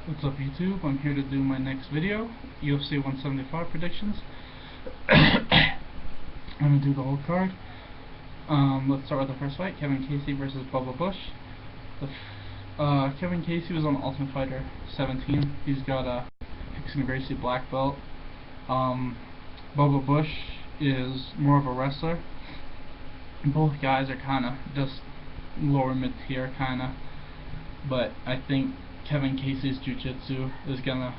What's up YouTube? I'm here to do my next video, UFC 175 predictions. I'm going to do the whole card. Let's start with the first fight, Kevin Casey versus Bubba Bush. Kevin Casey was on Ultimate Fighter 17. He's got a Rickson Gracie black belt. Bubba Bush is more of a wrestler. Both guys are kind of just lower mid-tier kind of, but I think Kevin Casey's jiu-jitsu is gonna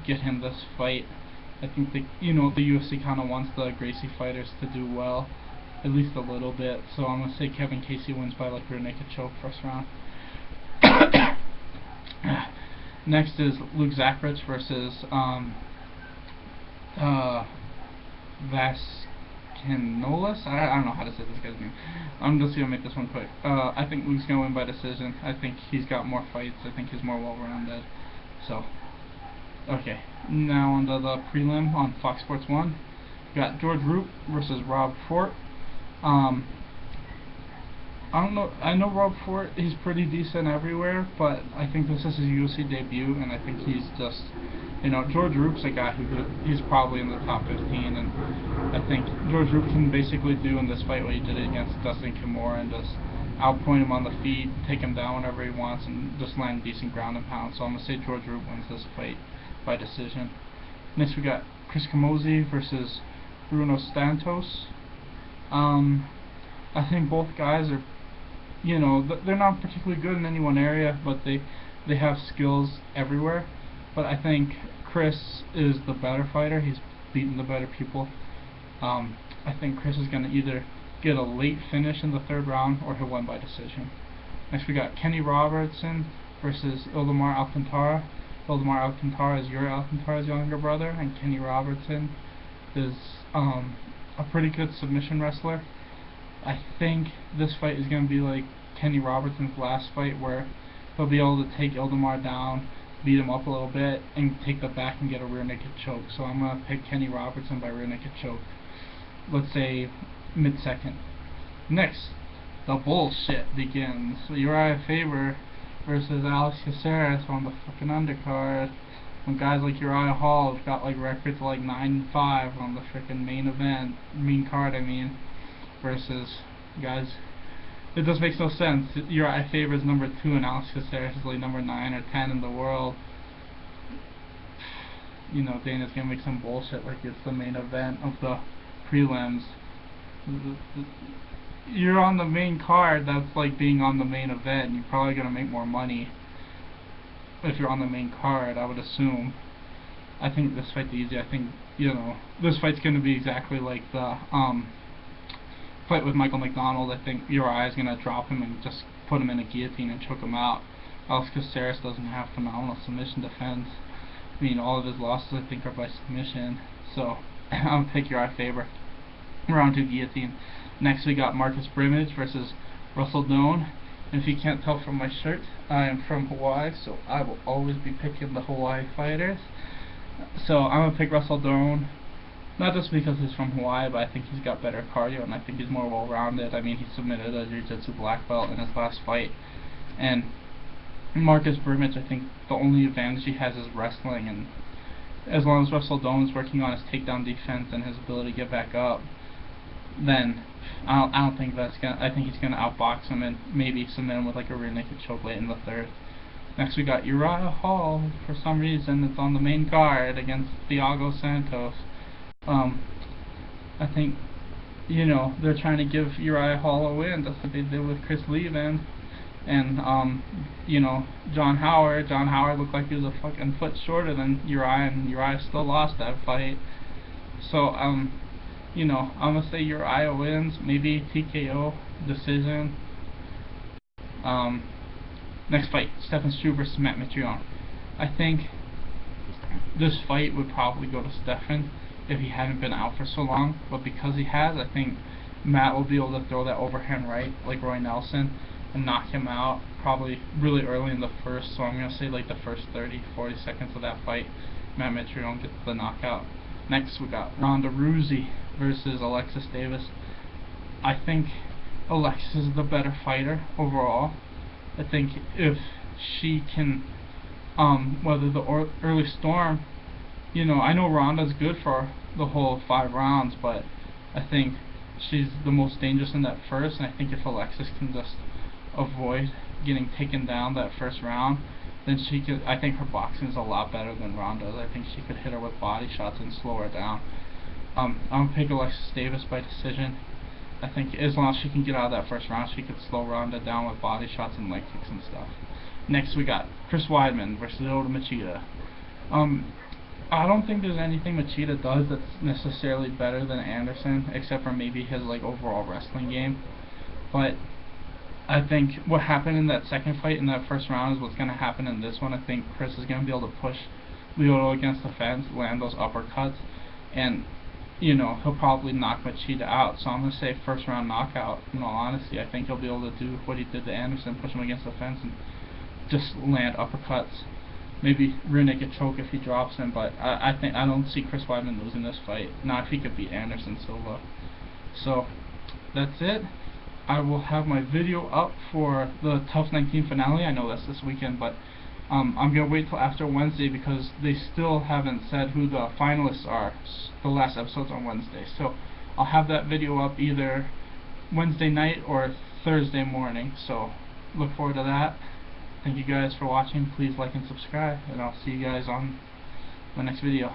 get him this fight. I think the UFC kind of wants the Gracie fighters to do well, at least a little bit. So I'm gonna say Kevin Casey wins by like rear naked choke first round. Next is Luke Zachrich versus Vaskanolis. I don't know how to say this guy's name. I'm just gonna make this one quick. I think Luke's gonna win by decision. I think he's got more fights. I think he's more well-rounded. So, okay. Now on to the prelim on Fox Sports 1. We got George Roop versus Rob Fort. I don't know. I know Rob Fort. He's pretty decent everywhere, but I think this is his UFC debut, and I think he's just, George Roop's a guy he's probably in the top 15, and I think George Roop can basically do in this fight what he did against Dustin Kimura and just outpoint him on the feet, take him down whenever he wants, and just land decent ground and pound. So I'm gonna say George Roop wins this fight by decision. Next we got Chris Camozzi versus Bruno Santos. I think both guys are, they're not particularly good in any one area, but they have skills everywhere. But I think Chris is the better fighter. He's beaten the better people. I think Chris is going to either get a late finish in the third round or he'll win by decision. Next we got Kenny Robertson versus Ildemar Alcantara. Ildemar Alcantara is Yuri Alcantara's younger brother, and Kenny Robertson is a pretty good submission wrestler. I think this fight is going to be like Kenny Robertson's last fight, where he'll be able to take Ildemar down, beat him up a little bit, and take the back and get a rear naked choke. So I'm going to pick Kenny Robertson by rear naked choke. Let's say mid-second. Next, the bullshit begins. Uriah Faber versus Alex Caceres on the fucking undercard. When guys like Uriah Hall have got like records like 9-5 on the freaking main card, versus guys, it just makes no sense. Uriah Faber is number 2 and Alex Caceres is like number 9 or 10 in the world. Dana's gonna make some bullshit like it's the main event of the prelims. You're on the main card. That's like being on the main event. You're probably gonna make more money if you're on the main card, I would assume. I think this fight's easy. I think this fight's gonna be exactly like the fight with Michael McDonald. I think Uriah is gonna drop him and just put him in a guillotine and choke him out. Alex Caceres doesn't have phenomenal submission defense. All of his losses I think are by submission. So I'm gonna pick Uriah Faber. Round 2 guillotine. Next we got Marcus Brimage versus Russell Doane. And if you can't tell from my shirt, I am from Hawaii, so I will always be picking the Hawaii fighters. So I'm gonna pick Russell Doane. Not just because he's from Hawaii, but I think he's got better cardio, and I think he's more well-rounded. He submitted a jiu-jitsu black belt in his last fight. And Marcus Brimage, I think the only advantage he has is wrestling, and as long as Russell Doane is working on his takedown defense and his ability to get back up, then I don't think that's gonna. I think he's gonna outbox him and maybe submit him with like a rear naked choke late in the third. Next we got Uriah Hall. For some reason, it's on the main card against Thiago Santos. I think, they're trying to give Uriah Hall a win, just like they did with Chris Levin. And, John Howard. John Howard looked like he was a fucking foot shorter than Uriah, and Uriah still lost that fight. So, I'm gonna say Uriah wins, maybe TKO, decision. Next fight, Stefan Struve versus Matt Mitrione. I think this fight would probably go to Stefan if he hadn't been out for so long, but because he has, I think Matt will be able to throw that overhand right like Roy Nelson and knock him out probably really early in the first. So I'm going to say like the first 30-40 seconds of that fight, Matt Mitrione gets the knockout. Next we got Ronda Rousey versus Alexis Davis. I think Alexis is the better fighter overall. I think if she can whether the early storm, you know, I know Ronda's good for the whole 5 rounds, but I think she's the most dangerous in that first, and I think if Alexis can just avoid getting taken down that first round, then she could. I think her boxing is a lot better than Ronda's. I think she could hit her with body shots and slow her down. I'm gonna pick Alexis Davis by decision. I think as long as she can get out of that first round, she could slow Ronda down with body shots and leg kicks and stuff. Next we got Chris Weidman versus Lyoto Machida. I don't think there's anything Machida does that's necessarily better than Anderson, except for maybe his like overall wrestling game. But I think what happened in that second fight in that first round is what's going to happen in this one. I think Chris is going to be able to push Lyoto against the fence, land those uppercuts, and you know, he'll probably knock Machida out. So I'm going to say first round knockout. In all honesty, I think he'll be able to do what he did to Anderson, push him against the fence and just land uppercuts. Maybe rear naked choke if he drops him, but I don't see Chris Weidman losing this fight. Not if he could beat Anderson Silva. So that's it. I will have my video up for the TUF 19 finale. I know that's this weekend, but I'm gonna wait till after Wednesday because they still haven't said who the finalists are. The last episode's on Wednesday, so I'll have that video up either Wednesday night or Thursday morning. So look forward to that. Thank you guys for watching. Please like and subscribe, and I'll see you guys on the next video.